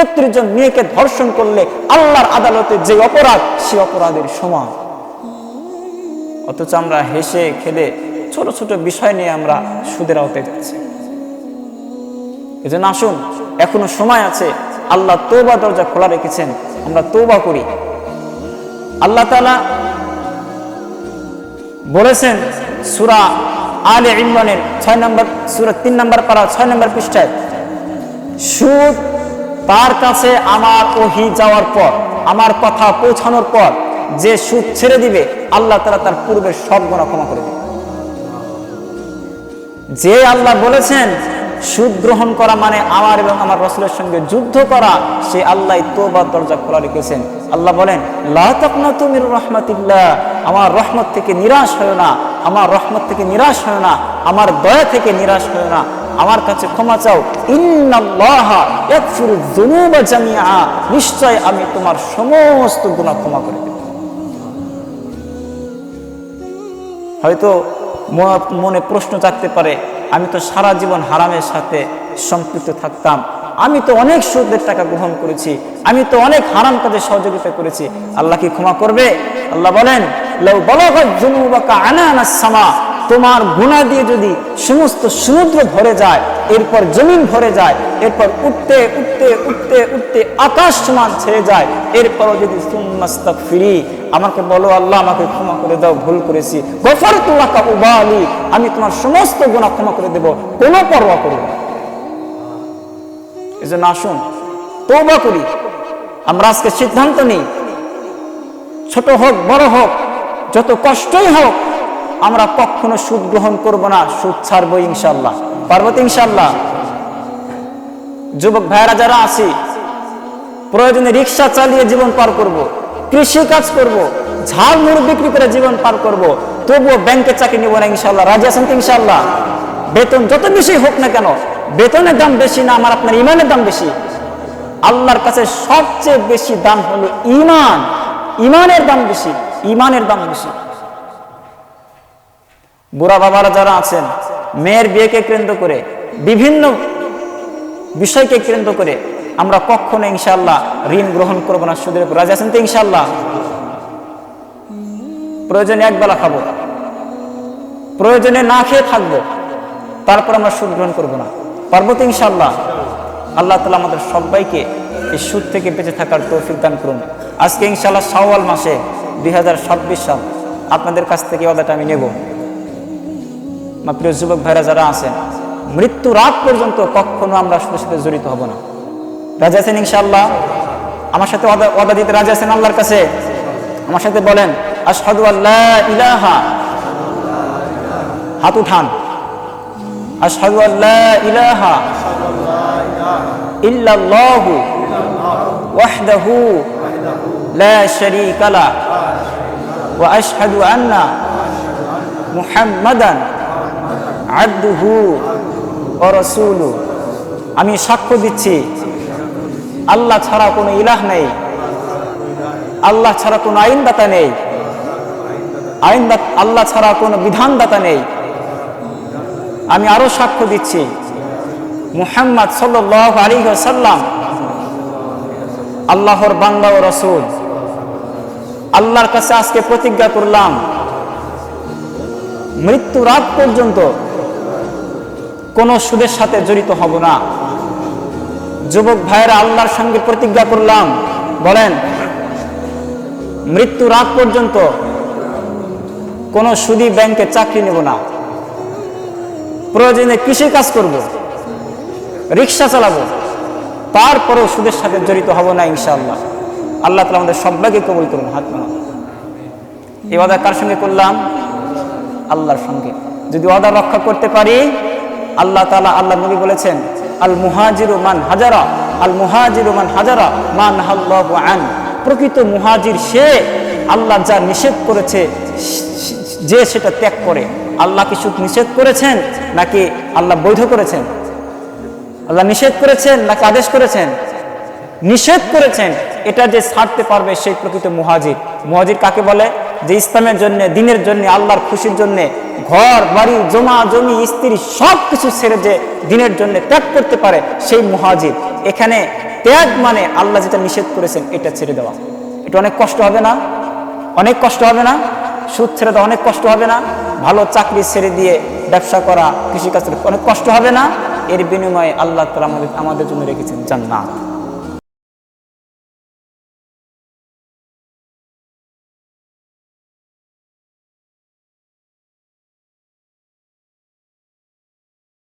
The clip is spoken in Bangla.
৩৬ জন মেয়েকে ধর্ষণ করলে আল্লাহর আদালতে যে অপরাধ, সে অপরাধের সমান। অথচ আমরা হেসে খেলে ছোট ছোট বিষয় নিয়ে আমরা সুদের আওতায় যাচ্ছি। এজন্য আসুন, এখনো সময় আছে, আল্লাহ তওবা দরজা খোলা রেখেছেন, আমরা তওবা করি। আল্লাহ তাআলা বলেছেন সূরা আলে ইমরানের 6 নম্বর সূরা 3 নম্বর পারা 6 নম্বর পৃষ্ঠায়, সুদ তার কাছে আমার ওহী যাওয়ার পর, আমার কথা পৌঁছানোর পর যে সুদ ছেড়ে দিবে, আল্লাহ তাআলা তার পূর্বের সব গুনাহ ক্ষমা করে দিবেন। যে আল্লাহ বলেছেন সুদ গ্রহণ করা মানে আমার এবং আমার রাসূলের সঙ্গে যুদ্ধ করা, সে আল্লাহ তওবার দরজা খোলা রেখেছেন। আল্লাহ বলেন, লা তাকনাতু মির রাহমাতিল্লাহ, আমার রহমত থেকে নিরাশ হয় না, আমার রহমত থেকে নিরাশ হয় না, আমার দয়া থেকে নিরাশ হয় না, আমার কাছে ক্ষমা চাও। ইন্নাল্লাহা ইয়াগফিরুয যুনুবা জামিআ, নিশ্চয় আমি তোমার সমস্ত গুনাহ ক্ষমা করে দেব। হয়তো মনে প্রশ্ন জাগতে পারে, আমি তো সারা জীবন হারামের সাথে সম্পৃক্ত থাকতাম, আমি তো অনেক সুদের টাকা গ্রহণ করেছি, আমি তো অনেক হারাম কাজে সহযোগিতা করেছি, আল্লাহ কি ক্ষমা করবে? আল্লাহ বলেন, লাউ বালাগাত যুনুবাকা আনানাস সামা, তোমার গুনাহ দিয়ে যদি সমস্ত সমুদ্র ভরে যায়, এরপর জমিন ভরে যায়, এরপর উঠতে উঠতে উঠতে উঠতে আকাশ সমান ছেড়ে যায়, এরপরও যদি সুম্মাস্তাগফিরি, আমাকে বলো আল্লাহ আমাকে ক্ষমা করে দাও, ভুল করেছি, গফারতু লাকা উবালি, আমি তোমার সমস্ত গুনাহ ক্ষমা করে দেব, কোনো পরোয়া করব না। এজন্য আসুন তওবা করি। আমরা আজকে সিদ্ধান্ত নিই, ছোট হোক বড় হোক, যত কষ্টই হোক, আমরা কখনো সুদ গ্রহণ করব না, সুদ ছাড়বো ইনশাআল্লাহ। পারবো তো ইনশাআল্লাহ? যুবক ভাইরা যারা আছি, প্রয়োজনে রিক্সা চালিয়ে জীবন পার করব, কৃষি কাজ করব, ঝালমুড়ি বিক্রি করে জীবন পার করব, তবুও ব্যাংকে চাকরি নেব না ইনশাআল্লাহ। রাজি আছেন তো ইনশাআল্লাহ? বেতন যত বেশি হোক না কেন, বেতনের দাম বেশি না, আমার আপনার ইমানের দাম বেশি। আল্লাহর কাছে সবচেয়ে বেশি দাম হলো ইমান, ইমানের দাম বেশি, ইমানের দাম বেশি। বুড়া বাবারা যারা আছেন, মেয়ের বিয়েকে কেন্দ্র করে, বিভিন্ন বিষয়কে কেন্দ্র করে আমরা কখনো ইনশাআল্লাহ ঋণ গ্রহণ করব না, সুদের উপর। রাজি আছেন তো ইনশাআল্লাহ? প্রয়োজনে একবেলা খাবো, প্রয়োজনে না খেয়ে থাকবো, তারপর আমরা সুদ গ্রহণ করবো না। পারবো তো ইনশাআল্লাহ? আল্লাহ তাআলা আমাদের সবাইকে এই সুদ থেকে বেঁচে থাকার তৌফিক দান করুন। আজকে ইনশাআল্লাহ শাওয়াল মাসে 2026 সাল, আপনাদের কাছ থেকে ওয়াদাটা আমি নেব। আমার প্রিয় যুবক ভাইরা যারা আছেন, মৃত্যুর আগ পর্যন্ত কখনো আমরা সুদের সাথে জড়িত হব না। রাজি আছেন ইনশাআল্লাহ? আমার সাথে ওয়াদা দিতে রাজি আছেন আল্লাহর কাছে? আমার সাথে বলেন, আশহাদু আল্লা ইলাহা, হাত উঠান, আশহাদু আল্লা ইলাহা ইল্লাল্লাহু ওয়াহদাহু লা শারীকা লাহু ওয়া আশহাদু আন্না মুহাম্মাদান আবদুহু ওয়া রাসূলুহু, আমি সাক্ষ্য দিচ্ছি আল্লাহ ছাড়া কোনো ইলাহ নেই, আল্লাহ ছাড়া কোনো আইনদাতা নেই, আল্লাহ ছাড়া কোনো বিধানদাতা নেই। আমি আরো সাক্ষ্য দিচ্ছি মুহাম্মদ সাল্লাল্লাহু আলাইহি ওয়াসাল্লাম আল্লাহর বান্দা ও রাসূল। আল্লাহর কাছে আজকে প্রতিজ্ঞা করলাম, মৃত্যুর আগ পর্যন্ত কোনো সুদের সাথে জড়িত হব না। যুবক ভাইয়েরা, আল্লাহর সঙ্গে প্রতিজ্ঞা করলাম, বলেন, মৃত্যুর আগ পর্যন্ত কোনো সুদী ব্যাংকে চাকরি নেব না, প্রয়োজনে কৃষি কাজ করব, রিক্সা চালাবো, তারপরেও সুদের সাথে জড়িত হব না ইনশাআল্লাহ। আল্লাহ তাআলা আমাদের সবাইকে কবুল করুন। হাত নামান। এই ওয়াদা কার সঙ্গে করলাম? আল্লাহর সঙ্গে। যদি ওয়াদা রক্ষা করতে পারি, আল্লাহ তাআলা, আল্লাহ নবী বলেছেন, আল মুহাজিরু মান হাজারা, আল মুহাজিরু মান হাজারা মা নাহাল্লাহু আন, প্রকৃত মুহাজির সে আল্লাহ যা নিষেধ করেছে যে সেটা ত্যাগ করে। আল্লাহ কি সুদ নিষেধ করেছেন নাকি আল্লাহ বৈধ করেছেন? আল্লাহ নিষেধ করেছেন নাকি আদেশ করেছেন? নিষেধ করেছেন। এটা যে ছাড়তে পারবে সেই প্রকৃত মুহাজির। মুহাজির কাকে বলে? যে ইসলামের জন্য, দিনের জন্য, আল্লাহর খুশির জন্য ঘর বাড়ি জমা জমি স্ত্রী সব কিছু ছেড়ে যে দিনের জন্য ত্যাগ করতে পারে, সেই মুহাজির। এখানে ত্যাগ মানে আল্লাহ যেটা নিষেধ করেছেন এটা ছেড়ে দেওয়া। এটা অনেক কষ্ট হবে না? অনেক কষ্ট হবে না? সুদ ছেড়ে দেওয়া অনেক কষ্ট হবে না? ভালো চাকরি ছেড়ে দিয়ে ব্যবসা করা, কৃষিকাজ অনেক কষ্ট হবে না? এর বিনিময়ে আল্লাহ তাআলা আমাদের জন্য রেখেছেন জান্নাত।